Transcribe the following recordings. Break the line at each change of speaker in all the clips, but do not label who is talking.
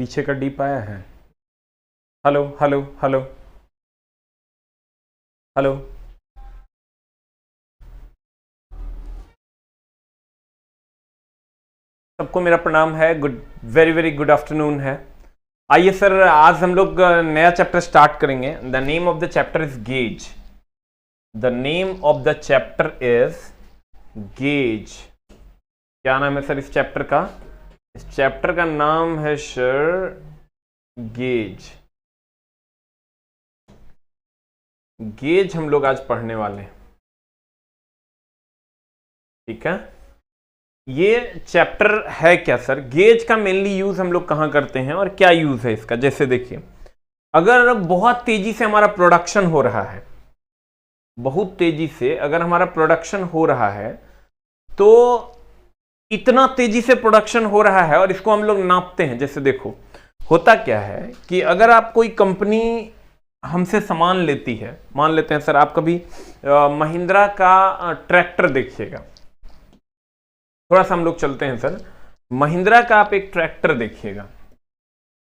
पीछे का डीप आया है। Hello hello hello hello. सबको मेरा प्रणाम है। Good, very very good afternoon है। आइए सर, आज हम लोग नया चैप्टर स्टार्ट करेंगे। The name of the chapter is gauge. The name of the chapter is gauge. क्या नाम है सर इस चैप्टर का? इस चैप्टर का नाम है सर गेज। गेज हम लोग आज पढ़ने वाले हैं, ठीक है। ये चैप्टर है क्या सर? गेज का मेनली यूज हम लोग कहां करते हैं और क्या यूज है इसका? जैसे देखिए, अगर बहुत तेजी से हमारा प्रोडक्शन हो रहा है, बहुत तेजी से अगर हमारा प्रोडक्शन हो रहा है, तो इतना तेजी से प्रोडक्शन हो रहा है और इसको हम लोग नापते हैं। जैसे देखो, होता क्या है कि अगर आप कोई कंपनी हमसे सामान लेती है, मान लेते हैं सर आप कभी महिंद्रा का ट्रैक्टर देखिएगा। थोड़ा सा हम लोग चलते हैं सर। महिंद्रा का आप एक ट्रैक्टर देखिएगा।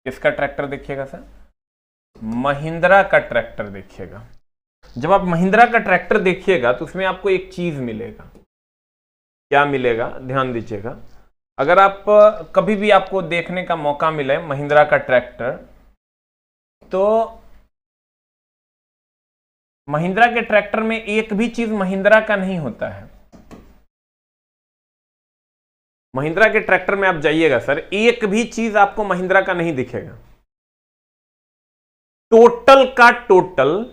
किसका ट्रैक्टर देखिएगा सर? महिंद्रा का ट्रैक्टर देखिएगा। जब आप महिंद्रा का ट्रैक्टर देखिएगा तो उसमें आपको एक चीज मिलेगा। क्या मिलेगा? ध्यान दीजिएगा। अगर आप कभी भी आपको देखने का मौका मिले महिंद्रा का ट्रैक्टर, तो महिंद्रा के ट्रैक्टर में एक भी चीज महिंद्रा का नहीं होता है। महिंद्रा के ट्रैक्टर में आप जाइएगा सर, एक भी चीज आपको महिंद्रा का नहीं दिखेगा। टोटल का टोटल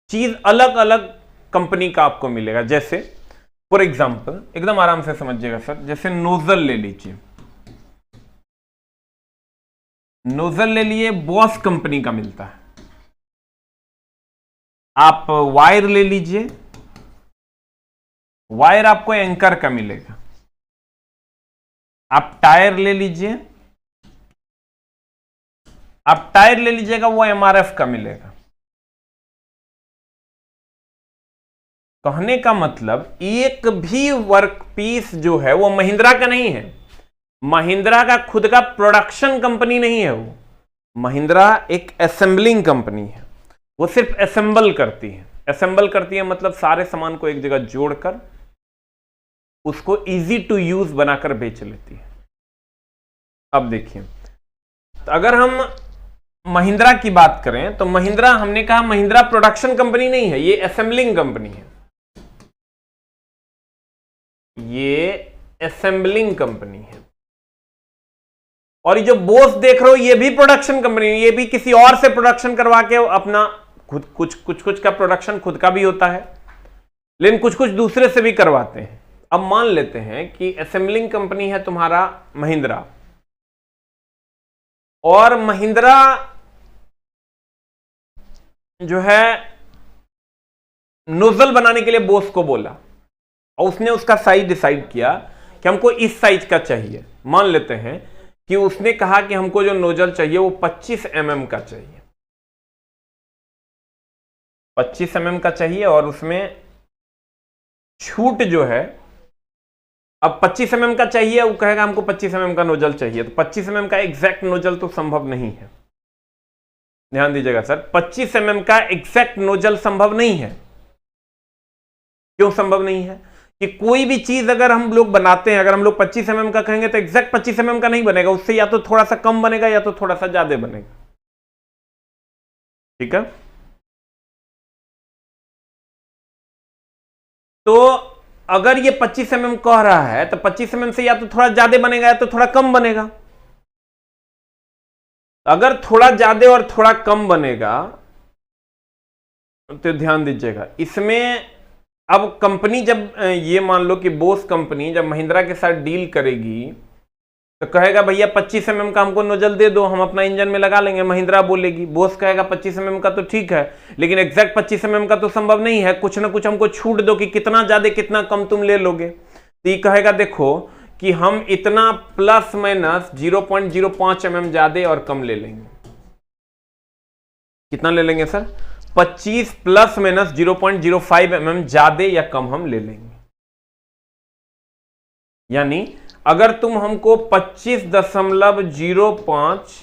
चीज अलग अलग कंपनी का आपको मिलेगा। जैसे फॉर एग्जांपल, एकदम आराम से समझिएगा सर, जैसे नोजल ले लीजिए। नोजल ले लिए, बॉस कंपनी का मिलता है। आप वायर ले लीजिए, वायर आपको एंकर का मिलेगा। आप टायर ले लीजिए, आप टायर ले लीजिएगा, वो एमआरएफ का मिलेगा। कहने का मतलब एक भी वर्कपीस जो है वो महिंद्रा का नहीं है। महिंद्रा का खुद का प्रोडक्शन कंपनी नहीं है। वो महिंद्रा एक असेंबलिंग कंपनी है। वो सिर्फ असेंबल करती है। असेंबल करती है मतलब सारे सामान को एक जगह जोड़कर उसको इजी टू यूज बनाकर बेच लेती है। अब देखिए, तो अगर हम महिंद्रा की बात करें तो महिंद्रा, हमने कहा महिंद्रा प्रोडक्शन कंपनी नहीं है, ये असेंबलिंग कंपनी है। ये असेंबलिंग कंपनी है। और ये जो बोस देख रहे हो, ये भी प्रोडक्शन कंपनी है। ये भी किसी और से प्रोडक्शन करवा के अपना खुद कुछ का प्रोडक्शन खुद का भी होता है, लेकिन कुछ दूसरे से भी करवाते हैं। अब मान लेते हैं कि असेंबलिंग कंपनी है तुम्हारा महिंद्रा, और महिंद्रा जो है नोजल बनाने के लिए बोस को बोला, और उसने उसका साइज डिसाइड किया कि हमको इस साइज का चाहिए। मान लेते हैं कि उसने कहा कि हमको जो नोजल चाहिए वो 25 mm का चाहिए, 25 mm का चाहिए, और उसमें छूट जो है, अब 25 mm का चाहिए, वो कहेगा हमको 25 mm का नोजल चाहिए, तो 25 mm का एग्जैक्ट नोजल तो संभव नहीं है। ध्यान दीजिएगा सर, 25 mm का एग्जैक्ट नोजल संभव नहीं है। क्यों संभव नहीं है? कि कोई भी चीज अगर हम लोग बनाते हैं, अगर हम लोग 25 mm का कहेंगे तो एग्जैक्ट 25 mm का नहीं बनेगा, उससे या तो थोड़ा सा कम बनेगा या तो थोड़ा सा ज्यादा बनेगा। ठीक है। तो अगर ये 25 mm कह रहा है तो 25 mm से या तो थोड़ा ज्यादा बनेगा या तो थोड़ा कम बनेगा। अगर थोड़ा ज्यादा और थोड़ा कम बनेगा तो ध्यान दीजिएगा, इसमें अब कंपनी जब ये मान लो कि बोस कंपनी जब महिंद्रा के साथ डील करेगी तो कहेगा भैया 25 mm का हमको नोजल दे दो, हम अपना इंजन में लगा लेंगे। महिंद्रा बोलेगी, बोस कहेगा 25 mm का तो ठीक है, लेकिन एग्जैक्ट 25 mm का तो संभव नहीं है, कुछ ना कुछ हमको छूट दो कि कितना ज्यादा कितना कम तुम ले लोगे। तो ये कहेगा देखो कि हम इतना प्लस माइनस 0.05 mm ज्यादा और कम ले लेंगे। कितना ले लेंगे सर? 25 प्लस माइनस 0.05 mm ज्यादा या कम हम ले लेंगे। यानी अगर तुम हमको 25.05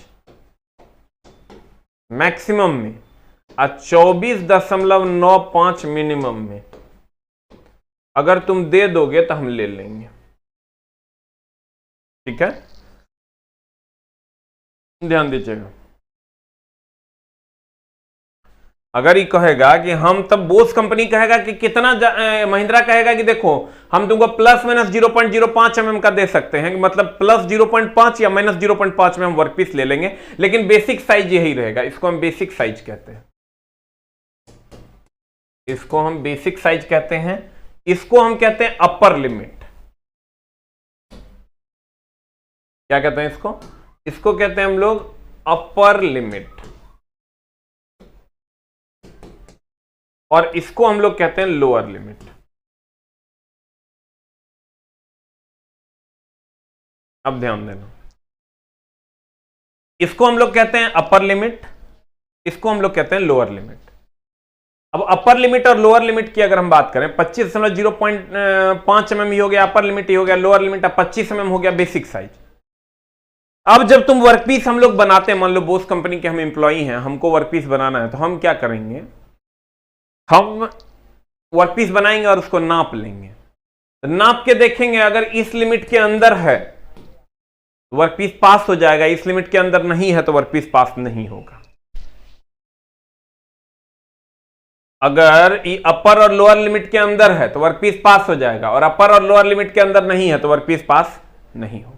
मैक्सिमम में और 24.95 मिनिमम में अगर तुम दे दोगे तो हम ले लेंगे। ठीक है, ध्यान दीजिएगा। अगर ये कहेगा कि हम, तब बोस कंपनी कहेगा कि कितना, महिंद्रा कहेगा कि देखो हम तुमको प्लस माइनस 0.05 mm का दे सकते हैं, मतलब प्लस 0.5 या माइनस 0.5 में हम वर्कपीस ले लेंगे, लेकिन बेसिक साइज यही रहेगा। इसको हम बेसिक साइज कहते हैं, इसको हम बेसिक साइज कहते हैं। इसको हम कहते हैं अपर लिमिट। क्या कहते हैं इसको? इसको कहते हैं हम लोग अपर लिमिट, और इसको हम लोग कहते हैं लोअर लिमिट। अब ध्यान देना, इसको हम लोग कहते हैं अपर लिमिट, इसको हम लोग कहते हैं लोअर लिमिट। अब अपर लिमिट और लोअर लिमिट की अगर हम बात करें, 25.05 mm ही हो गया अपर लिमिट, ही हो गया लोअर लिमिट, अब 25 mm हो गया बेसिक साइज। अब जब तुम वर्कपीस हम लोग बनाते हैं, मान लो बोस कंपनी के हम एम्प्लॉई हैं, हमको वर्कपीस बनाना है, तो हम क्या करेंगे? हम वर्कपीस बनाएंगे और उसको नाप लेंगे। तो नाप के देखेंगे, अगर इस लिमिट के अंदर है तो वर्कपीस पास हो जाएगा, इस लिमिट के अंदर नहीं है तो वर्कपीस पास नहीं होगा। अगर अपर और लोअर लिमिट के अंदर है तो वर्कपीस पास हो जाएगा, और अपर और लोअर लिमिट के अंदर नहीं है तो वर्कपीस पास नहीं होगा।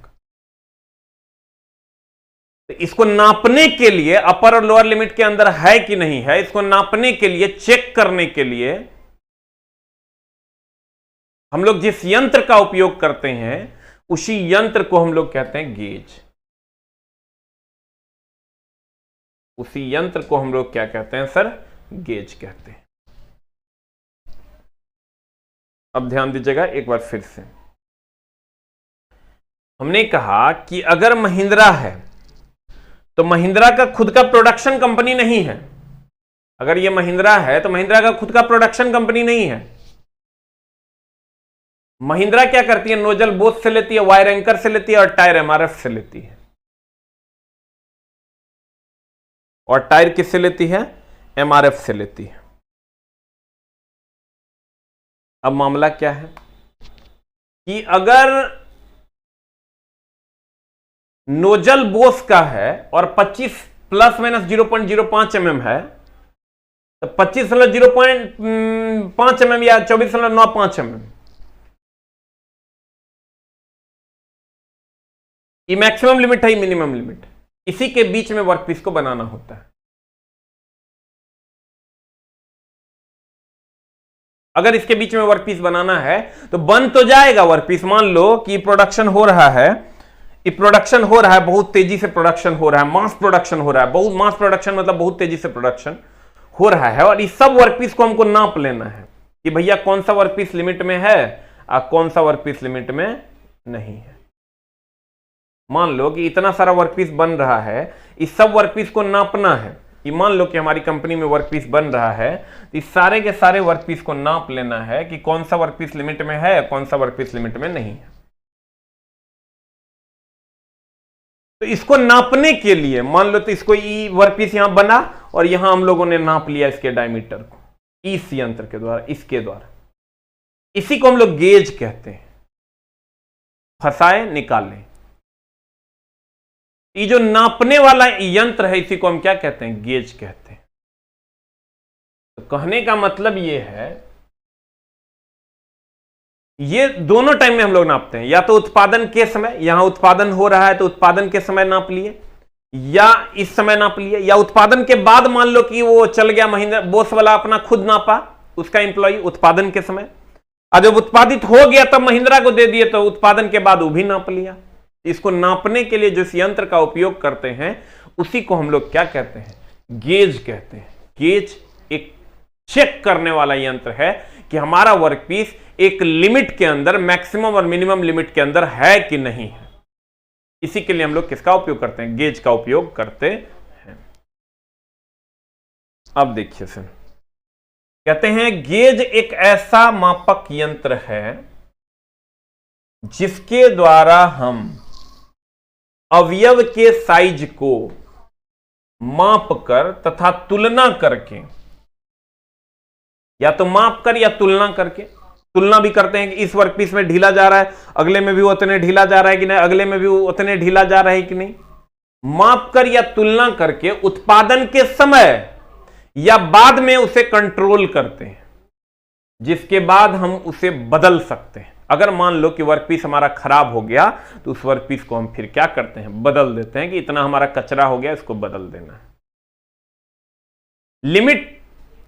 तो इसको नापने के लिए, अपर और लोअर लिमिट के अंदर है कि नहीं है, इसको नापने के लिए, चेक करने के लिए हम लोग जिस यंत्र का उपयोग करते हैं उसी यंत्र को हम लोग कहते हैं गेज। उसी यंत्र को हम लोग क्या कहते हैं सर? गेज कहते हैं। अब ध्यान दीजिएगा एक बार फिर से। हमने कहा कि अगर महिंद्रा है तो महिंद्रा का खुद का प्रोडक्शन कंपनी नहीं है। अगर ये महिंद्रा है तो महिंद्रा का खुद का प्रोडक्शन कंपनी नहीं है। महिंद्रा क्या करती है? नोजल बोस से लेती है, वायर एंकर से लेती है, और टायर एमआरएफ से लेती है। और टायर किससे लेती है? एमआरएफ से लेती है। अब मामला क्या है कि अगर नोजल बोस का है और 25 प्लस माइनस 0.05 mm है, तो 25.05 mm या 24.95 mm ये मैक्सिमम लिमिट है, मिनिमम लिमिट, इसी के बीच में वर्कपीस को बनाना होता है। अगर इसके बीच में वर्कपीस बनाना है तो बन तो जाएगा वर्कपीस। मान लो कि प्रोडक्शन हो रहा है, ये प्रोडक्शन हो रहा है, बहुत तेजी से प्रोडक्शन हो रहा है, मास प्रोडक्शन हो रहा है, बहुत मास प्रोडक्शन मतलब बहुत तेजी से प्रोडक्शन हो रहा है, और इस सब वर्कपीस को हमको नाप लेना है कि भैया कौन सा वर्कपीस लिमिट में है और कौन सा वर्कपीस लिमिट में नहीं है। मान लो कि इतना सारा वर्कपीस बन रहा है, इस सब वर्कपीस को नापना है कि मान लो कि हमारी कंपनी में वर्कपीस बन रहा है, तो इस सारे के सारे वर्कपीस को नाप लेना है कि कौन सा वर्कपीस लिमिट में है, कौन सा वर्कपीस लिमिट में नहीं है। तो इसको नापने के लिए मान लो तो इसको ई वर्कपीस यहां बना और यहां हम लोगों ने नाप लिया इसके डायमीटर को इस यंत्र के द्वारा, इसके द्वारा। इसी को हम लोग गेज कहते हैं। फंसाए निकालें, ये जो नापने वाला यंत्र है इसी को हम क्या कहते हैं? गेज कहते हैं। तो कहने का मतलब ये है, ये दोनों टाइम में हम लोग नापते हैं, या तो उत्पादन के समय, यहां उत्पादन हो रहा है तो उत्पादन के समय नाप लिए, या इस समय नाप लिए, या उत्पादन के बाद मान लो कि वो चल गया महिंद्रा बोस वाला अपना खुद नापा उसका एम्प्लॉय उत्पादन के समय, और जब उत्पादित हो गया तब महिंद्रा को दे दिए तो उत्पादन के बाद वो भी नाप लिया। इसको नापने के लिए जिस यंत्र का उपयोग करते हैं उसी को हम लोग क्या कहते हैं? गेज कहते हैं। गेज एक चेक करने वाला यंत्र है कि हमारा वर्कपीस एक लिमिट के अंदर, मैक्सिमम और मिनिमम लिमिट के अंदर है कि नहीं है। इसी के लिए हम लोग किसका उपयोग करते हैं? गेज का उपयोग करते हैं। अब देखिए सर, कहते हैं गेज एक ऐसा मापक यंत्र है जिसके द्वारा हम अवयव के साइज को माप कर तथा तुलना करके, या तो माप कर या तुलना करके, तुलना भी करते हैं कि इस वर्कपीस में ढीला जा रहा है, अगले में भी उतने ढीला जा रहा है कि नहीं, अगले में भी उतने ढीला जा रहा है कि नहीं। माप कर या तुलना करके उत्पादन के समय या बाद में उसे कंट्रोल करते हैं, जिसके बाद हम उसे बदल सकते हैं। अगर मान लो कि वर्कपीस हमारा खराब हो गया तो उस वर्कपीस को हम फिर क्या करते हैं, बदल देते हैं कि इतना हमारा कचरा हो गया, इसको बदल देना है। लिमिट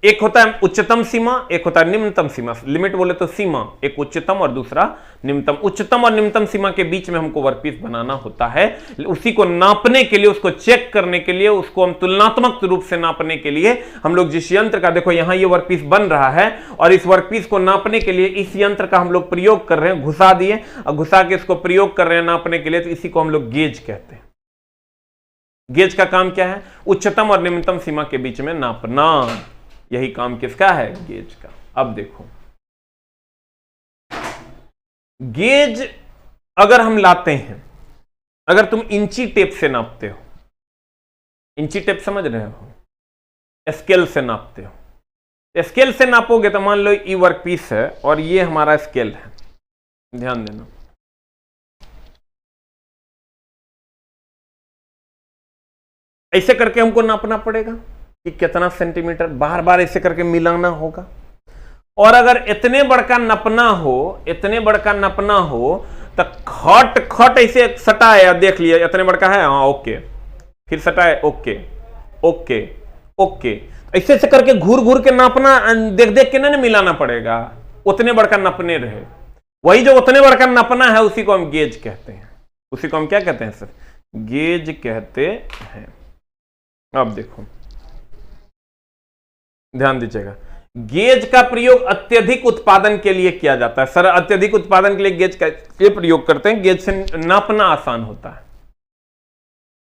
एक होता है उच्चतम सीमा, एक होता है निम्नतम सीमा। लिमिट बोले तो सीमा, एक उच्चतम और दूसरा निम्नतम। उच्चतम और निम्नतम सीमा के बीच में हमको वर्कपीस बनाना होता है। उसी को नापने के लिए, उसको चेक करने के लिए, उसको हम तुलनात्मक रूप से नापने के लिए हम लोग जिस यंत्र का, देखो यहां ये वर्कपीस बन रहा है और इस वर्कपीस को नापने के लिए इस यंत्र का हम लोग प्रयोग कर रहे हैं, घुसा दिए और घुसा के इसको प्रयोग कर रहे हैं नापने के लिए, तो इसी को हम लोग गेज कहते हैं। गेज का काम क्या है, उच्चतम और निम्नतम सीमा के बीच में नापना। यही काम किसका है, गेज का। अब देखो गेज अगर हम लाते हैं, अगर तुम इंची टेप से नापते हो, इंची टेप समझ रहे हो, स्केल से नापते हो, स्केल से नापोगे तो मान लो ये वर्कपीस है और ये हमारा स्केल है, ध्यान देना। ऐसे करके हमको नापना पड़ेगा कि कितना सेंटीमीटर, बार बार ऐसे करके मिलाना होगा। और अगर इतने बड़का नपना हो, इतने बड़का नपना हो तो खट खट ऐसे सटाया, देख लिया इतने बड़का है, हाँ ओके, फिर सटाए, ओके ओके ओके, ऐसे ऐसे करके घूर घूर के नापना, देख देख के ना मिलाना पड़ेगा, उतने बड़का नपने रहे। वही जो उतने बड़का नपना है उसी को हम गेज कहते हैं। उसी को हम क्या कहते हैं सर, गेज कहते हैं। अब देखो ध्यान दीजिएगा, गेज का प्रयोग अत्यधिक उत्पादन के लिए किया जाता है। सर अत्यधिक उत्पादन के लिए गेज का ये प्रयोग करते हैं, गेज से नापना आसान होता है।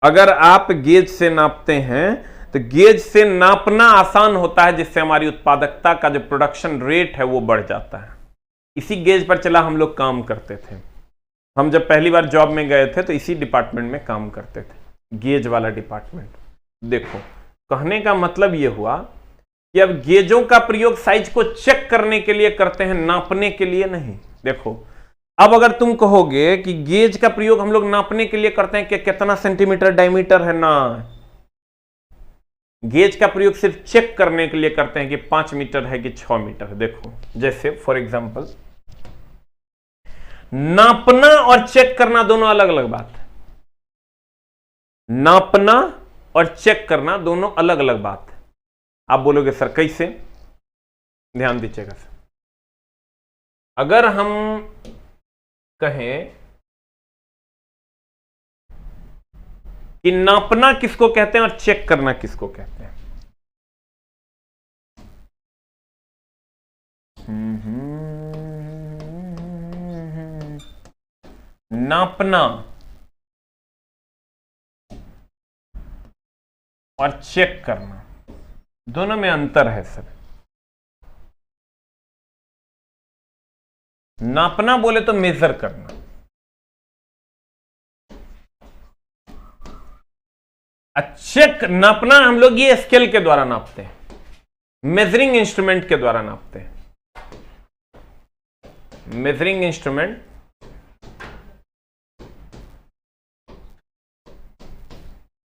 अगर आप गेज से नापते हैं तो गेज से नापना आसान होता है, जिससे हमारी उत्पादकता का जो प्रोडक्शन रेट है वो बढ़ जाता है। इसी गेज पर चला हम लोग काम करते थे। हम जब पहली बार जॉब में गए थे तो इसी डिपार्टमेंट में काम करते थे, गेज वाला डिपार्टमेंट। देखो कहने का मतलब ये हुआ कि अब गेजों का प्रयोग साइज को चेक करने के लिए करते हैं, नापने के लिए नहीं। देखो अब अगर तुम कहोगे कि गेज का प्रयोग हम लोग नापने के लिए करते हैं कि कितना सेंटीमीटर डायमीटर है, ना, गेज का प्रयोग सिर्फ चेक करने के लिए करते हैं कि 5 मीटर है कि 6 मीटर है। देखो जैसे फॉर एग्जांपल, नापना और चेक करना दोनों अलग अलग बात है। नापना और चेक करना दोनों अलग अलग बात है। आप बोलोगे सर कैसे, ध्यान दीजिएगा सर। अगर हम कहें कि नापना किसको कहते हैं और चेक करना किसको कहते हैं, नापना और चेक करना दोनों में अंतर है सर। नापना बोले तो मेजर करना, चेक नापना हम लोग ये स्केल के द्वारा नापते हैं, मेजरिंग इंस्ट्रूमेंट के द्वारा नापते हैं, मेजरिंग इंस्ट्रूमेंट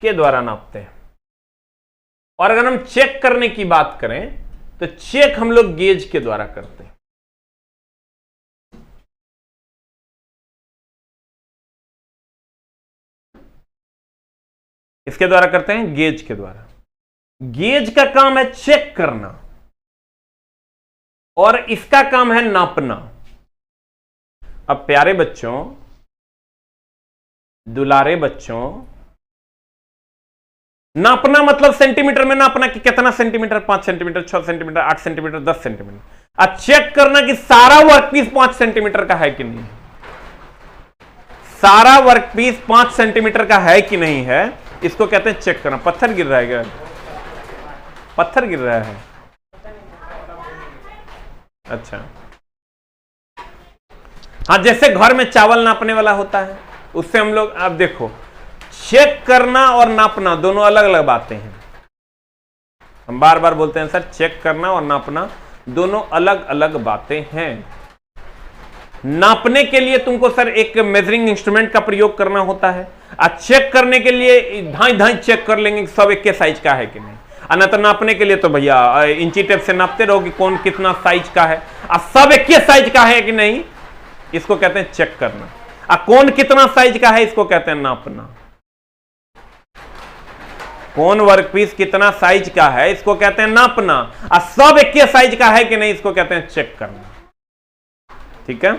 के द्वारा नापते हैं। और अगर हम चेक करने की बात करें तो चेक हम लोग गेज के द्वारा करते हैं। इसके द्वारा करते हैं, गेज के द्वारा। गेज का काम है चेक करना और इसका काम है नापना। अब प्यारे बच्चों, दुलारे बच्चों, नापना मतलब सेंटीमीटर में नापना कि कितना centimetre, 5 centimetre, 6 centimetre, 8 centimetre, 10 centimetre. अब चेक करना कि सारा वर्कपीस 5 सेंटीमीटर का है कि नहीं, सारा वर्कपीस 5 सेंटीमीटर का है कि नहीं है, इसको कहते हैं चेक करना। पत्थर गिर रहा है क्या, पत्थर गिर रहा है, अच्छा। हाँ, जैसे घर में चावल नापने वाला होता है, उससे हम लोग, आप देखो, चेक करना और नापना दोनों अलग अलग बातें हैं। हम बार बार बोलते हैं सर, चेक करना और नापना दोनों अलग अलग बातें हैं। नापने के लिए तुमको सर एक मेजरिंग इंस्ट्रूमेंट का प्रयोग करना होता है, और चेक करने के लिए धाई धाई चेक कर लेंगे सब एक के साइज का है कि नहीं। न तो नापने के लिए तो भैया इंची टेप से नापते रहो कि कौन कितना साइज का है, और सब एक के साइज का है कि नहीं, इसको कहते हैं चेक करना। और कौन कितना साइज का है, इसको कहते हैं नापना। कौन वर्कपीस कितना साइज का है, इसको कहते हैं नापना। और सब एक के साइज का है कि नहीं, इसको कहते हैं चेक करना। ठीक है,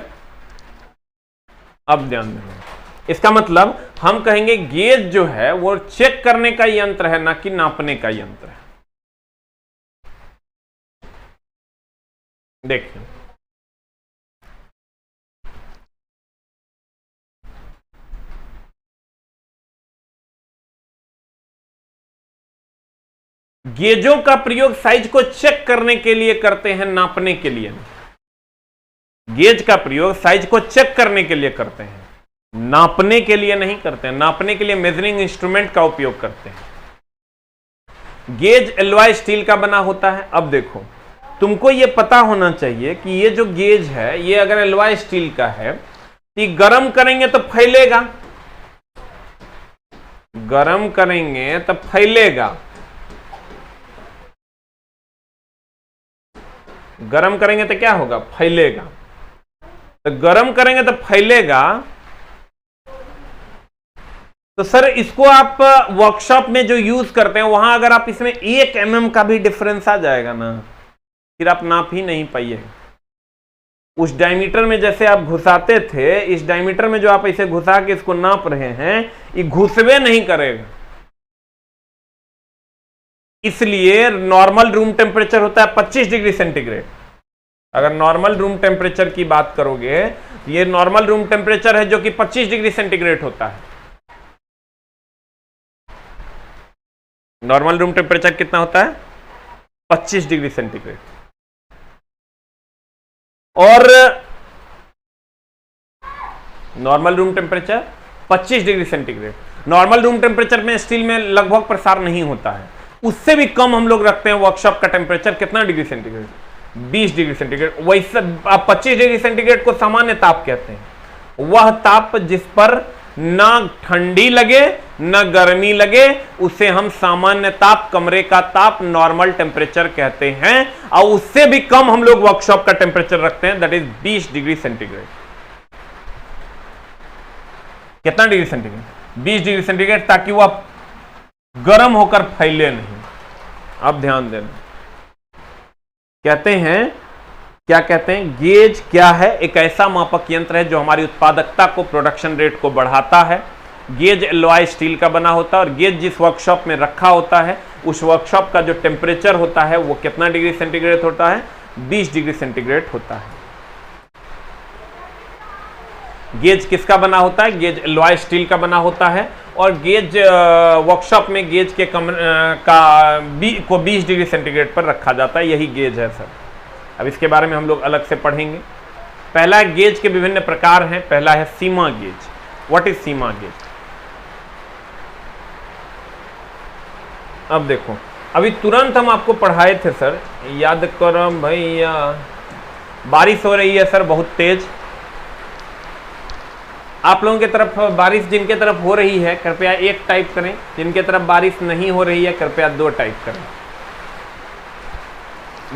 अब ध्यान देना, इसका मतलब हम कहेंगे गेज जो है वो चेक करने का यंत्र है, ना कि नापने का यंत्र है। देखिए, गेजों का प्रयोग साइज को चेक करने के लिए करते हैं, नापने के लिए नहीं। गेज का प्रयोग साइज को चेक करने के लिए करते हैं, नापने के लिए नहीं करते हैं। नापने के लिए मेजरिंग इंस्ट्रूमेंट का उपयोग करते हैं। गेज एलॉय स्टील का बना होता है। अब देखो, तुमको यह पता होना चाहिए कि ये जो गेज है, ये अगर एलॉय स्टील का है तो ये गर्म करेंगे तो फैलेगा, गर्म करेंगे तो फैलेगा, गर्म करेंगे तो क्या होगा, फैलेगा। तो गर्म करेंगे तो फैलेगा, तो सर इसको आप वर्कशॉप में जो यूज करते हैं वहां अगर आप इसमें 1 mm का भी डिफरेंस आ जाएगा ना, फिर आप नाप ही नहीं पाइएगा। उस डायमीटर में जैसे आप घुसाते थे, इस डायमीटर में जो आप इसे घुसा के इसको नाप रहे हैं, ये घुसवे नहीं करेगा। इसलिए नॉर्मल रूम टेम्परेचर होता है 25 डिग्री सेंटीग्रेड। अगर नॉर्मल रूम टेम्परेचर की बात करोगे, ये नॉर्मल रूम टेम्परेचर है जो कि 25 डिग्री सेंटीग्रेड होता है। नॉर्मल रूम टेम्परेचर कितना होता है, 25 डिग्री सेंटीग्रेड। और normal room temperature 25 degree centigrade. Normal room temperature में स्टील में लगभग प्रसार नहीं होता है, उससे भी कम हम लोग रखते हैं। वर्कशॉप का टेम्परेचर कितना डिग्री सेंटीग्रेड, 20 डिग्री सेंटीग्रेड। वैसे आप 25 डिग्री सेंटीग्रेड को सामान्य ताप कहते हैं। वह ताप जिस पर ना ठंडी लगे ना गर्मी लगे, उसे हम सामान्य ताप, कमरे का ताप, नॉर्मल टेम्परेचर कहते हैं। और उससे भी कम हम लोग वर्कशॉप का टेम्परेचर रखते हैं, दैट इज 20 डिग्री सेंटीग्रेड। कितना डिग्री सेंटीग्रेड, 20 डिग्री सेंटीग्रेड, ताकि वह गर्म होकर फैले नहीं। अब ध्यान देना, कहते हैं, क्या कहते हैं, गेज क्या है, एक ऐसा मापक यंत्र है जो हमारी उत्पादकता को, प्रोडक्शन रेट को बढ़ाता है। गेज एलॉय स्टील का बना होता है, और गेज जिस वर्कशॉप में रखा होता है, उस वर्कशॉप का जो टेम्परेचर होता है वो कितना डिग्री सेंटीग्रेड होता है, 20 डिग्री सेंटीग्रेड होता है। गेज किसका बना होता है, गेज एलॉय स्टील का बना होता है। और गेज वर्कशॉप में गेज के को 20 डिग्री सेंटीग्रेड पर रखा जाता है, यही गेज है सर। अब इसके बारे में हम लोग अलग से पढ़ेंगे। पहला गेज के विभिन्न प्रकार हैं। पहला है सीमा गेज। व्हाट इज सीमा गेज? अब देखो, अभी तुरंत हम आपको पढ़ाए थे सर, याद करो भैया। बारिश हो रही है सर बहुत तेज। आप लोगों की तरफ बारिश जिनके तरफ हो रही है कृपया 1 टाइप करें, जिनके तरफ बारिश नहीं हो रही है कृपया 2 टाइप करें।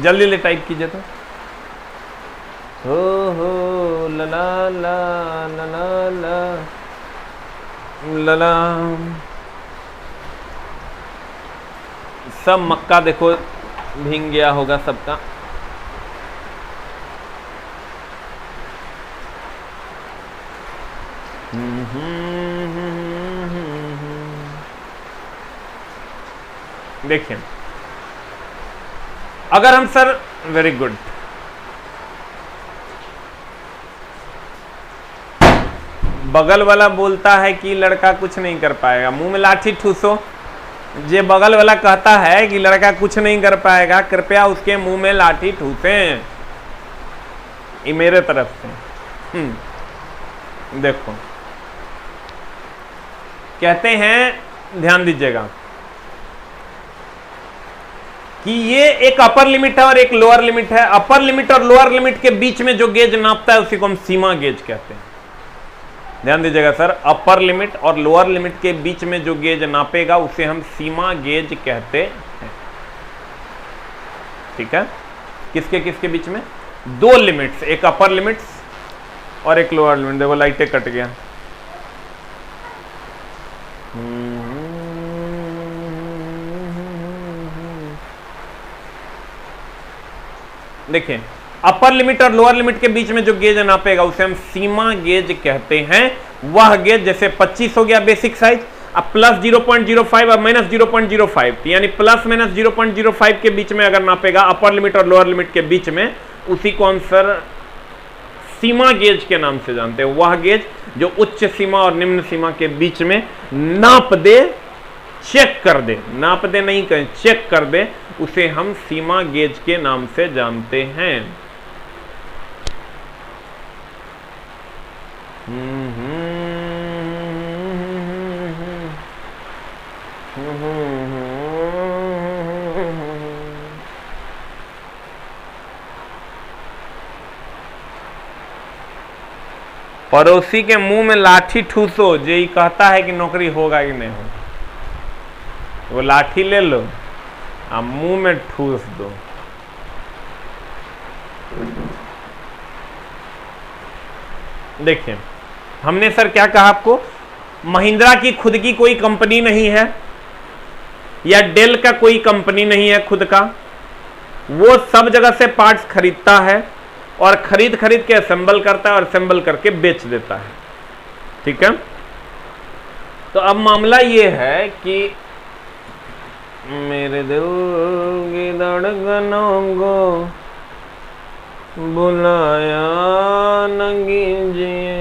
जल्दी ले टाइप कीजिए तो। हो ला ला ला ला ला ला। सब मक्का देखो भीग गया होगा सबका। देखिए, अगर हम सर, वेरी गुड, बगल वाला बोलता है कि लड़का कुछ नहीं कर पाएगा, मुंह में लाठी ठूसो। जे बगल वाला कहता है कि लड़का कुछ नहीं कर पाएगा, कृपया उसके मुंह में लाठी ठूसें। ये मेरे तरफ से। देखो कहते हैं, ध्यान दीजिएगा कि ये एक अपर लिमिट है और एक लोअर लिमिट है। अपर लिमिट और लोअर लिमिट के बीच में जो गेज नापता है उसी को हम सीमा गेज कहते हैं। ध्यान दीजिएगा सर, अपर लिमिट और लोअर लिमिट के बीच में जो गेज नापेगा उसे हम सीमा गेज कहते हैं। ठीक है, किसके किसके बीच में? दो लिमिट्स, एक अपर लिमिट्स और एक लोअर लिमिट। देखो लाइटें कट गया। देखिए, अपर लिमिट और लोअर लिमिट के बीच में जो गेज नापेगा उसे हम सीमा गेज कहते हैं। वह गेज जैसे 25 हो गया बेसिक साइज, अब प्लस 0.05 और माइनस 0.05, यानी प्लस माइनस 0.05 के बीच में अगर नापेगा अपर लिमिट और लोअर लिमिट के बीच में, उसी को हम सर सीमा गेज के नाम से जानते हैं। वह गेज जो उच्च सीमा और निम्न सीमा के बीच में नाप दे, चेक कर दे, नाप दे नहीं कहें, चेक कर दे, उसे हम सीमा गेज के नाम से जानते हैं। पड़ोसी के मुंह में लाठी ठूसो, यही कहता है कि नौकरी होगा कि नहीं होगा। वो लाठी ले लो और मुंह में ठूस दो। देखिए, हमने सर क्या कहा आपको, महिंद्रा की खुद की कोई कंपनी नहीं है या डेल का कोई कंपनी नहीं है खुद का। वो सब जगह से पार्ट्स खरीदता है और खरीद के असेंबल करता है और असेंबल करके बेच देता है। ठीक है, तो अब मामला ये है कि मेरे दिल की धड़कनों को बुलाया न कीजिए,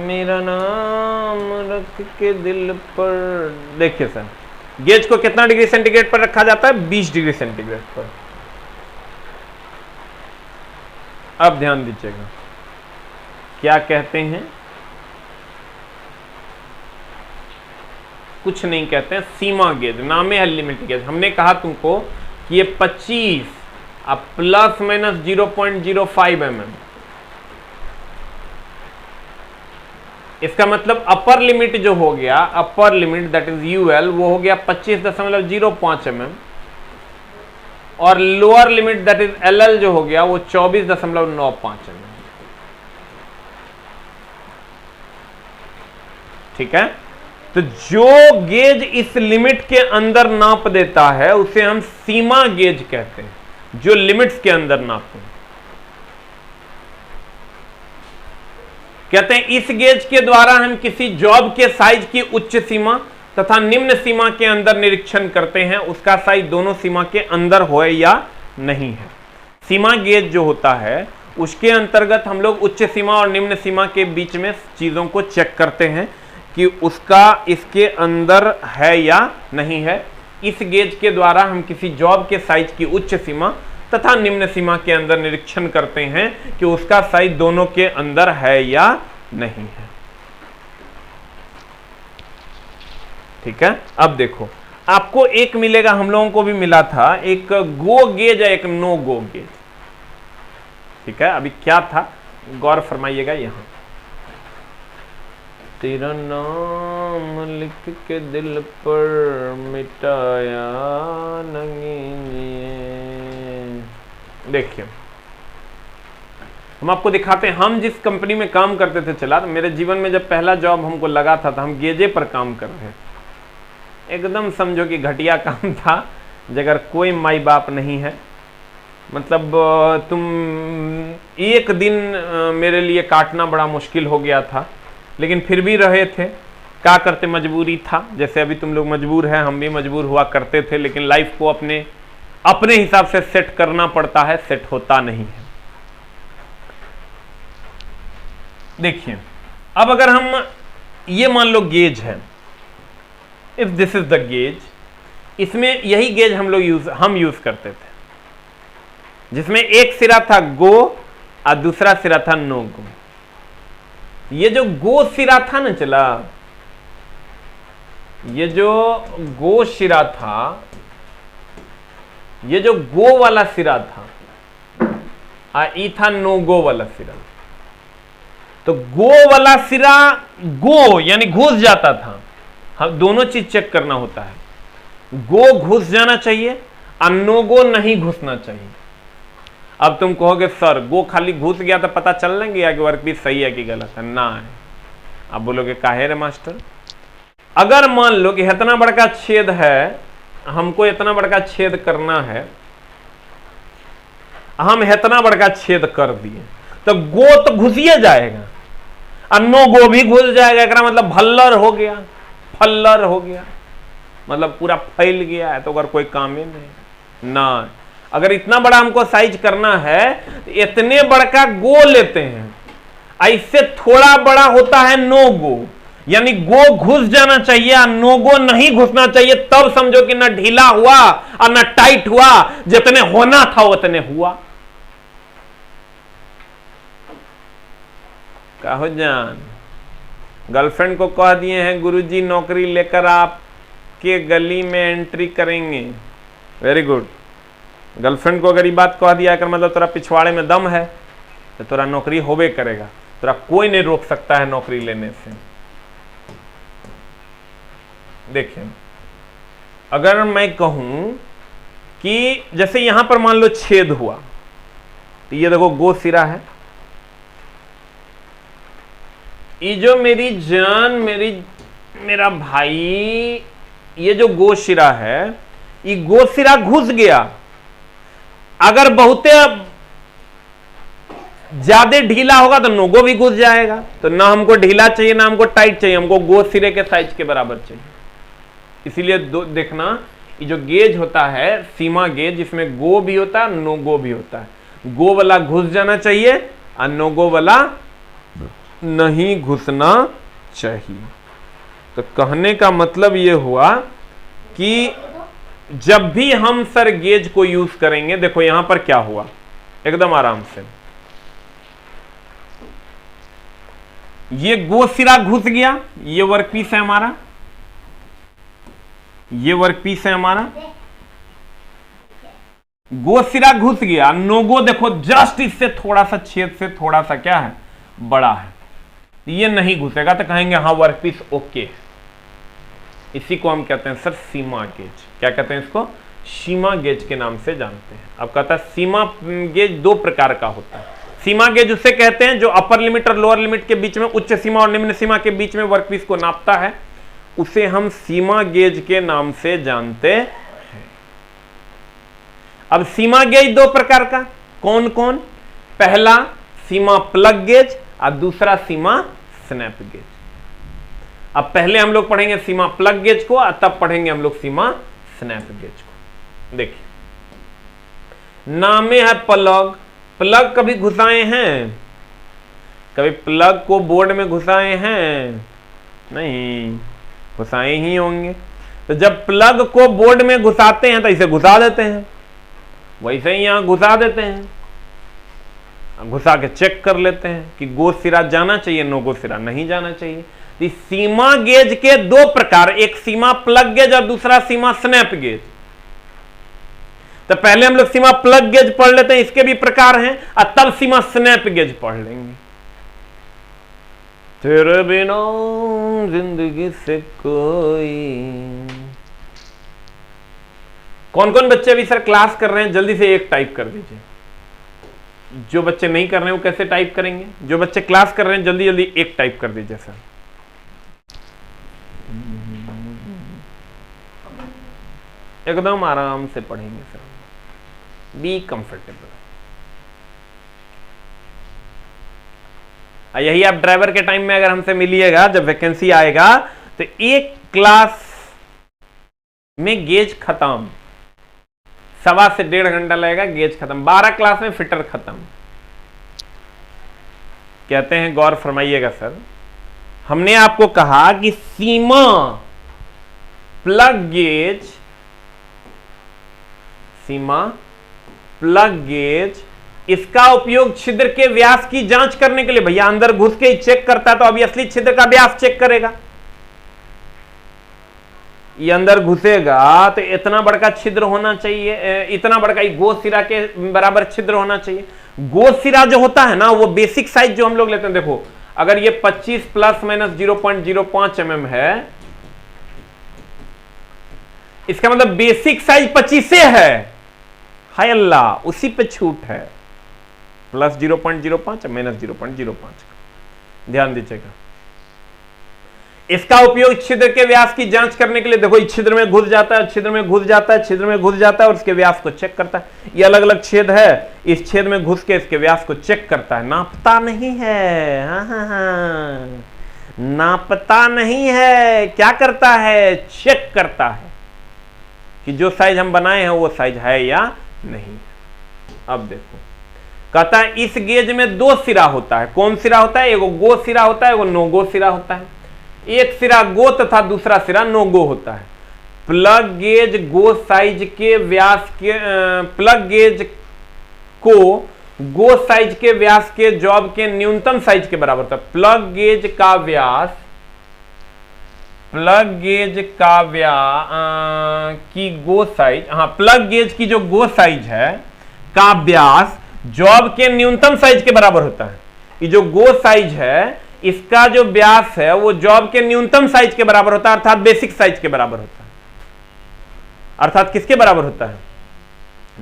मेरा नाम रख के दिल पर। देखिए सर, गेज को कितना डिग्री सेंटीग्रेड पर रखा जाता है? 20 डिग्री सेंटीग्रेड पर। अब ध्यान दीजिएगा, क्या कहते हैं, कुछ नहीं कहते हैं, सीमा गेज, नामे है लिमिट गेज। हमने कहा तुमको कि ये 25 अब प्लस माइनस 0.05 mm, इसका मतलब अपर लिमिट जो हो गया, upper limit that is UL, वो हो गया 25.05 mm और lower limit that is LL जो हो गया वो 24.95 mm। ठीक है, तो जो गेज इस लिमिट के अंदर नाप देता है उसे हम सीमा गेज कहते हैं, जो लिमिट्स के अंदर नापते हैं। कहते हैं इस गेज के द्वारा हम किसी जॉब के साइज की उच्च सीमा तथा निम्न सीमा के अंदर निरीक्षण करते हैं, उसका साइज दोनों सीमा के अंदर हो या नहीं है। सीमा गेज जो होता है उसके अंतर्गत हम लोग उच्च सीमा और निम्न सीमा के बीच में चीजों को चेक करते हैं कि उसका इसके अंदर है या नहीं है। इस गेज के द्वारा हम किसी जॉब के साइज की उच्च सीमा तथा निम्न सीमा के अंदर निरीक्षण करते हैं कि उसका साइज दोनों के अंदर है या नहीं है। ठीक है, अब देखो आपको एक मिलेगा, हम लोगों को भी मिला था, एक गो गेज है, एक नो गो गेज। ठीक है, अभी क्या था गौर फरमाइएगा। यहां तेरा नाम लिख के दिल पर मिटाया नहीं। देखिए, हम आपको दिखाते हैं, हम जिस कंपनी में काम करते थे, चला मेरे जीवन में जब पहला जॉब हमको लगा था तो हम गेजे पर काम कर रहे थे। एकदम समझो कि घटिया काम था, अगर कोई माई बाप नहीं है, मतलब तुम एक दिन मेरे लिए काटना बड़ा मुश्किल हो गया था, लेकिन फिर भी रहे थे। क्या करते, मजबूरी था, जैसे अभी तुम लोग मजबूर हैं, हम भी मजबूर हुआ करते थे, लेकिन लाइफ को अपने हिसाब से सेट करना पड़ता है, सेट होता नहीं है। देखिए, अब अगर हम ये मान लो गेज है, if this is the gauge, इसमें यही गेज हम यूज करते थे, जिसमें एक सिरा था गो और दूसरा सिरा था नो गो। ये जो गो सिरा था ना चला, ये जो गो सिरा था, ये जो गो वाला सिरा था, ई था नो गो वाला सिरा। तो गो वाला सिरा गो यानी घुस जाता था। हम दोनों चीज चेक करना होता है, गो घुस जाना चाहिए और नो गो नहीं घुसना चाहिए। अब तुम कहोगे सर गो खाली घुस गया तो पता चल नहीं गया कि वर्कपीस सही है कि गलत है? ना है। अब बोलोगे काहे रे मास्टर? अगर मान लो कि इतना बड़का छेद है, हमको इतना बड़का छेद करना है, हम इतना बड़का छेद कर दिए, तो गो तो घुसिए जाएगा और नो गो भी घुस जाएगा। एक मतलब भल्लर हो गया, फल्लर हो गया, मतलब पूरा फैल गया है, तो अगर कोई काम ही नहीं ना। अगर इतना बड़ा हमको साइज करना है तो इतने बड़का गो लेते हैं, ऐसे थोड़ा बड़ा होता है नो गो, यानी गो घुस जाना चाहिए और नो गो नहीं घुसना चाहिए। तब समझो कि ना ढीला हुआ और ना टाइट हुआ, जितने होना था उतने हुआ। कहो जान, गर्लफ्रेंड को कह दिए हैं गुरुजी नौकरी लेकर आपके गली में एंट्री करेंगे। Very good. गर्लफ्रेंड को अगर ये बात कह दिया कर मतलब तेरा पिछवाड़े में दम है, तो तेरा नौकरी होबे करेगा, तेरा कोई नहीं रोक सकता है नौकरी लेने से। देखिए, अगर मैं कहूं कि जैसे यहां पर मान लो छेद हुआ, तो ये देखो गो सिरा है, ये जो मेरी जान मेरा भाई, ये जो गो सिरा है, ये गो सिरा घुस गया। अगर बहुते ज्यादा ढीला होगा तो नोगो भी घुस जाएगा। तो ना हमको ढीला चाहिए ना हमको टाइट चाहिए, हमको गो सिरे के साइज के बराबर चाहिए। इसीलिए देखना, ये जो गेज होता है सीमा गेज, इसमें गो भी होता है नो गो भी होता है। गो वाला घुस जाना चाहिए और नो गो वाला नहीं घुसना चाहिए। तो कहने का मतलब ये हुआ कि जब भी हम सर गेज को यूज करेंगे, देखो यहां पर क्या हुआ, एकदम आराम से ये गो सिरा घुस गया, ये वर्कपीस है हमारा, ये वर्कपीस है हमारा, गो सिरा घुस गया। नो गो देखो जस्ट इससे थोड़ा सा छेद से थोड़ा सा क्या है, बड़ा है, ये नहीं घुसेगा, तो कहेंगे हाँ वर्कपीस ओके। इसी को हम कहते हैं सर सीमा गेज। क्या कहते हैं इसको? सीमा गेज के नाम से जानते हैं। अब कहता है सीमा गेज दो प्रकार का होता है। सीमा गेज उसे कहते हैं जो अपर लिमिट और लोअर लिमिट के बीच में, उच्च सीमा और निम्न सीमा के बीच में वर्कपीस को नापता है, उसे हम सीमा गेज के नाम से जानते हैं। अब सीमा गेज दो प्रकार का, कौन कौन? पहला सीमा प्लग गेज और दूसरा सीमा स्नैप गेज। अब पहले हम लोग पढ़ेंगे सीमा प्लग गेज को और तब पढ़ेंगे हम लोग सीमा स्नैप गेज को। देखिए, नामे है प्लग। प्लग कभी घुसाए हैं? कभी प्लग को बोर्ड में घुसाए हैं? नहीं, घुसाए ही होंगे। तो जब प्लग को बोर्ड में घुसाते हैं तो इसे घुसा देते हैं, वैसे ही यहां घुसा देते हैं, घुसा के चेक कर लेते हैं कि गो सिरा जाना चाहिए, नो गो सिरा नहीं जाना चाहिए। तो सीमा गेज के दो प्रकार, एक सीमा प्लग गेज और दूसरा सीमा स्नैप गेज। तो पहले हम लोग सीमा प्लग गेज पढ़ लेते हैं, इसके भी प्रकार हैं, और तब सीमा स्नैप गेज पढ़ लेंगे। तेरे बिना जिंदगी से कोई। कौन कौन बच्चे अभी सर क्लास कर रहे हैं? जल्दी से एक टाइप कर दीजिए। जो बच्चे नहीं कर रहे हैं वो कैसे टाइप करेंगे? जो बच्चे क्लास कर रहे हैं जल्दी जल्दी एक टाइप कर दीजिए सर। एकदम आराम से पढ़ेंगे सर, बी कंफर्टेबल। यही आप ड्राइवर के टाइम में अगर हमसे मिलिएगा, जब वैकेंसी आएगा तो एक क्लास में गेज खत्म, 1.25 से 1.5 घंटा लगेगा, गेज खत्म। 12 क्लास में फिटर खत्म। कहते हैं, गौर फरमाइएगा सर, हमने आपको कहा कि सीमा प्लग गेज, सीमा प्लग गेज इसका उपयोग छिद्र के व्यास की जांच करने के लिए, भैया अंदर घुस के ही चेक करता है तो ऑब्वियसली छिद्र का व्यास चेक करेगा। ये अंदर घुसेगा तो इतना बड़का छिद्र होना चाहिए, इतना बड़का गोल सिरा के बराबर छिद्र होना चाहिए। गोल सिरा जो होता है ना वो बेसिक साइज जो हम लोग लेते हैं, देखो अगर ये 25 प्लस माइनस 0.05 mm है, इसका मतलब बेसिक साइज 25 है। हाय अल्लाह, उसी पे छूट है, प्लस 0.05 माइनस 0.05। ध्यान दीजिएगा, इसका उपयोग छिद्र के व्यास की जांच करने के लिए, देखो इस छिद्र में घुस जाता है, छिद्र में घुस जाता है, छिद्र में घुस जाता है और उसके व्यास को चेक करता है। ये अलग अलग छेद है, इस छेद में घुस के इसके व्यास को चेक करता है, नापता नहीं है। हाँ, नापता नहीं है, क्या करता है, चेक करता है कि जो साइज हम बनाए हैं वो साइज है या नहीं। अब देखो, कहता है इस गेज में दो सिरा होता है। कौन सिरा होता है? एगो गो सिरा होता है, एगो नो गो सिरा होता है। एक सिरा गो तथा दूसरा सिरा नो गो होता है। प्लग गेज गो साइज के व्यास के प्लग गेज को गो साइज के व्यास के जॉब के न्यूनतम साइज के बराबर होता है। प्लग गेज का व्यास, प्लग गेज का व्यास की गो साइज, हाँ प्लग गेज की जो गो साइज है का व्यास जॉब के न्यूनतम साइज के बराबर होता है। ये जो गो साइज है इसका जो व्यास है वो जॉब के न्यूनतम साइज के बराबर होता है, अर्थात बेसिक साइज के बराबर होता है। अर्थात किसके बराबर होता है?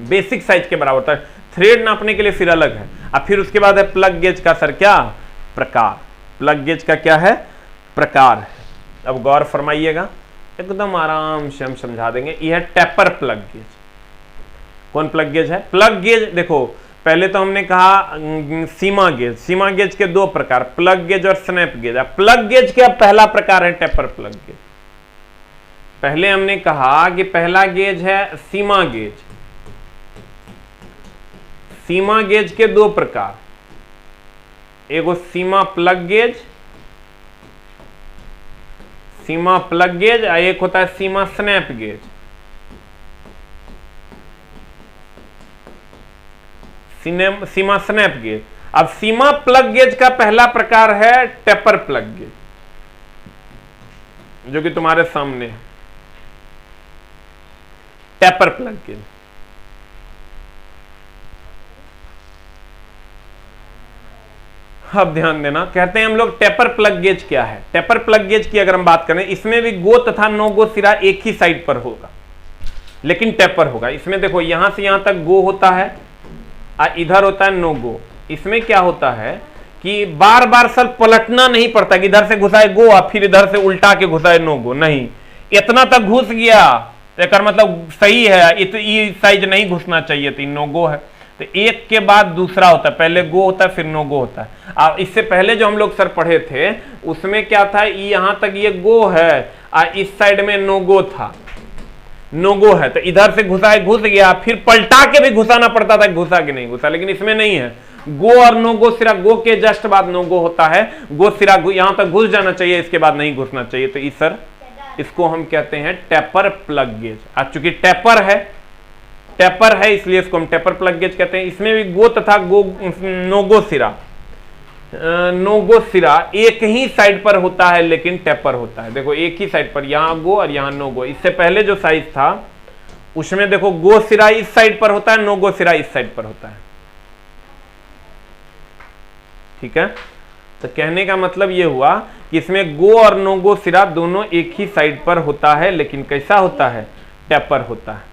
बेसिक साइज के बराबर होता है। थ्रेड नापने के लिए फिर अलग है। अब फिर उसके बाद है प्लग गेज का सर क्या प्रकार। प्लग गेज का क्या है? प्रकार है। अब गौर फरमाइएगा, एकदम आराम से हम समझा देंगे। यह है टेपर प्लग गेज। कौन प्लग गेज है? प्लग गेज देखो, पहले तो हमने कहा सीमा गेज। सीमा गेज के दो प्रकार, प्लग गेज और स्नैप गेज। प्लग गेज के अब पहला प्रकार है टेपर प्लग गेज। पहले हमने कहा कि पहला गेज है सीमा गेज। सीमा गेज के दो प्रकार, एगो सीमा प्लग गेज, सीमा प्लग गेज, और एक होता है सीमा स्नैप गेज। सीमा स्नैप गेज। अब सीमा प्लग गेज का पहला प्रकार है टेपर प्लग गेज, जो कि तुम्हारे सामने है, टेपर प्लग गेज। अब ध्यान देना, कहते हैं हम लोग टेपर प्लग गेज क्या है। टेपर प्लग गेज की अगर हम बात करें, इसमें भी गो तथा नो गो सिरा एक ही साइड पर होगा, लेकिन टेपर होगा। इसमें देखो यहां से यहां तक गो होता है और इधर होता है नो गो। इसमें क्या होता है कि बार बार सर पलटना नहीं पड़ता कि इधर से घुसाए गो और फिर इधर से उल्टा के घुसाए नो गो। नहीं, इतना तक घुस गया तो मतलब सही है, ये साइज नहीं घुसना चाहिए थी, नो गो है। तो एक के बाद दूसरा होता है, पहले गो होता है फिर नो गो होता है। और इससे पहले जो हम लोग सर पढ़े थे उसमें क्या था, यहां तक ये गो है और इस साइड में नो गो था, नो गो है। तो इधर से घुसाए घुस गया, फिर पलटा के भी घुसाना पड़ता था, घुसा कि नहीं घुसा। लेकिन इसमें नहीं है, गो और नो गो सिरा, गो के जस्ट बाद नो गो होता है। गो सिरा यहां तक घुस जाना चाहिए, इसके बाद नहीं घुसना चाहिए। तो इस सर इसको हम कहते हैं टेपर प्लग गेज। आज चूंकि टेपर है इसलिए इसको हम टेपर प्लग गेज कहते हैं। इसमें भी गो तथा नो गो सिरा, नो गो सिरा एक ही साइड पर होता है, लेकिन टेपर होता है। देखो एक ही साइड पर, यहां गो और यहां नो गो। इससे पहले जो साइज था उसमें देखो गो सिरा इस साइड पर होता है, नो गो सिरा इस साइड पर होता है। ठीक है, तो कहने का मतलब यह हुआ कि इसमें गो और नो गो सिरा दोनों एक ही साइड पर होता है, लेकिन कैसा होता है? टेपर होता है।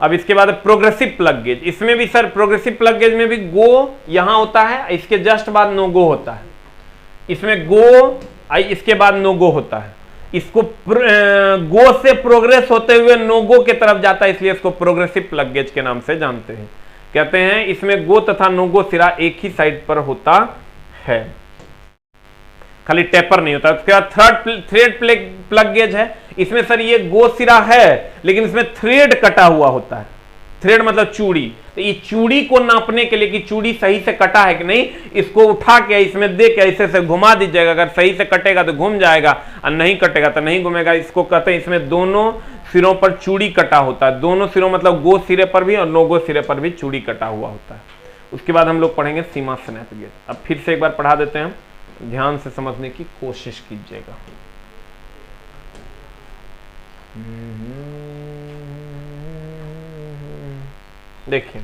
अब इसके बाद प्रोग्रेसिव प्लग गेज। इसमें भी सर प्रोग्रेसिव प्लग गेज में भी गो यहां होता है, इसके जस्ट बाद नो गो होता है। इसमें गो इसके बाद नो गो होता है। इसको गो से प्रोग्रेस होते हुए नो गो के तरफ जाता है, इसलिए इसको प्रोग्रेसिव प्लग गेज के नाम से जानते हैं। कहते हैं इसमें गो तथा नो गो सिरा एक ही साइड पर होता है, खाली टेपर नहीं होता। उसके बाद थ्रेड प्लग गेज है। इसमें सर ये गो सिरा है, लेकिन इसमें थ्रेड कटा हुआ होता है। थ्रेड मतलब चूड़ी। तो ये चूड़ी को नापने के लिए कि चूड़ी सही से कटा है कि नहीं, इसको उठा के इसमें दे के ऐसे से घुमा दीजिएगा। अगर सही से कटेगा तो घूम जाएगा और नहीं कटेगा तो नहीं घूमेगा। इसको कहते हैं इसमें दोनों सिरों पर चूड़ी कटा होता है। दोनों सिरों मतलब गो सिरे पर भी और नो गो सिरे पर भी चूड़ी कटा हुआ होता है। उसके बाद हम लोग पढ़ेंगे सीमा स्नैप गेज। अब फिर से एक बार पढ़ा देते हैं, ध्यान से समझने की कोशिश कीजिएगा। देखिए,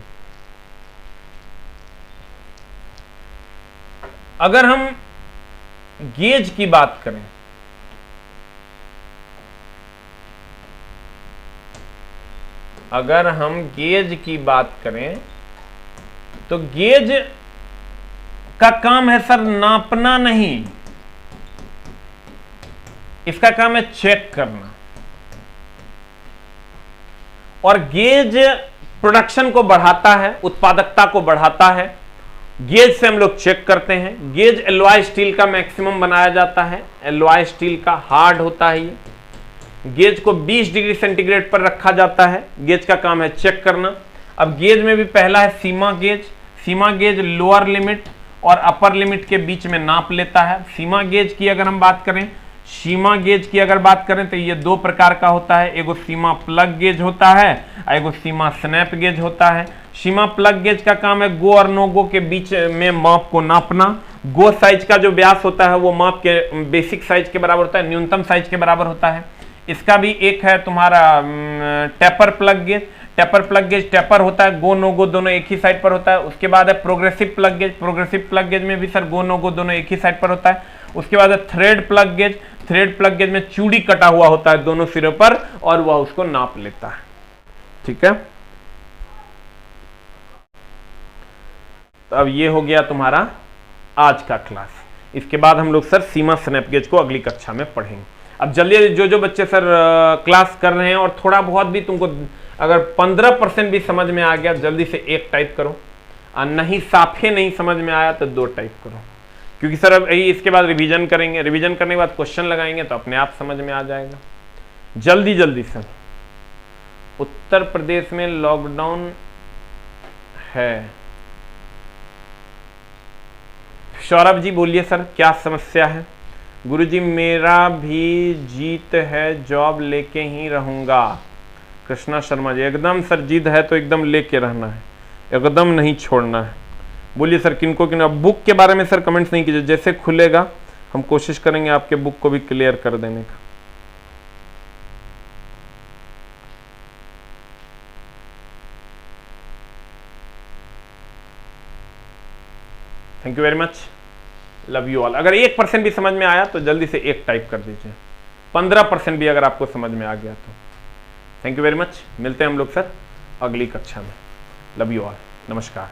अगर हम गेज की बात करें, अगर हम गेज की बात करें तो गेज का काम है सर नापना नहीं, इसका काम है चेक करना। और गेज प्रोडक्शन को बढ़ाता है, उत्पादकता को बढ़ाता है। गेज से हम लोग चेक करते हैं। गेज एलॉय स्टील का मैक्सिमम बनाया जाता है, एलॉय स्टील का हार्ड होता है ये। गेज को 20 डिग्री सेंटीग्रेड पर रखा जाता है। गेज का काम है चेक करना। अब गेज में भी पहला है सीमा गेज। सीमा गेज लोअर लिमिट और अपर लिमिट के बीच में नाप लेता है। सीमा गेज की अगर हम बात करें, सीमा गेज की अगर बात करें तो ये दो प्रकार का होता है। एगो सीमा प्लग गेज होता है, एगो सीमा स्नैप गेज होता है। सीमा प्लग गेज का काम है गो और नो गो के बीच में माप को नापना। गो साइज का जो व्यास होता है वो माप के बेसिक साइज के बराबर होता है, न्यूनतम साइज के बराबर होता है। इसका भी एक है तुम्हारा taper plug gauge. Taper plug gauge taper होता है, गो नो गो दोनों एक ही साइड पर होता है। उसके बाद है progressive plug gauge. Progressive plug gauge में भी सर गो नो गो दोनों एक ही साइड पर होता है। उसके बाद है thread plug gauge. Thread plug gauge में चूड़ी कटा हुआ होता है दोनों सिरों पर और वह उसको नाप लेता है। ठीक है, तो अब ये हो गया तुम्हारा आज का क्लास। इसके बाद हम लोग सर सीमा स्नैप गेज को अगली कक्षा में पढ़ेंगे। अब जल्दी जो बच्चे सर क्लास कर रहे हैं और थोड़ा बहुत भी तुमको अगर 15% भी समझ में आ गया, जल्दी से 1 टाइप करो, और नहीं साफे नहीं समझ में आया तो 2 टाइप करो। क्योंकि सर अब इसके बाद रिवीजन करेंगे, रिवीजन करने के बाद क्वेश्चन लगाएंगे तो अपने आप समझ में आ जाएगा। जल्दी जल्दी सर, उत्तर प्रदेश में लॉकडाउन है। सौरभ जी बोलिए सर क्या समस्या है। गुरुजी मेरा भी जीत है, जॉब लेके ही रहूंगा। कृष्णा शर्मा जी एकदम सर जिद है तो एकदम लेके रहना है, एकदम नहीं छोड़ना है। बोलिए सर किनको किन। अब बुक के बारे में सर कमेंट्स नहीं कीजिए, जैसे खुलेगा हम कोशिश करेंगे आपके बुक को भी क्लियर कर देने का। Thank you very much, love you all. अगर 1% भी समझ में आया तो जल्दी से 1 टाइप कर दीजिए। 15% भी अगर आपको समझ में आ गया तो थैंक यू वेरी मच। मिलते हैं हम लोग सर अगली कक्षा में। लव यू ऑल, नमस्कार।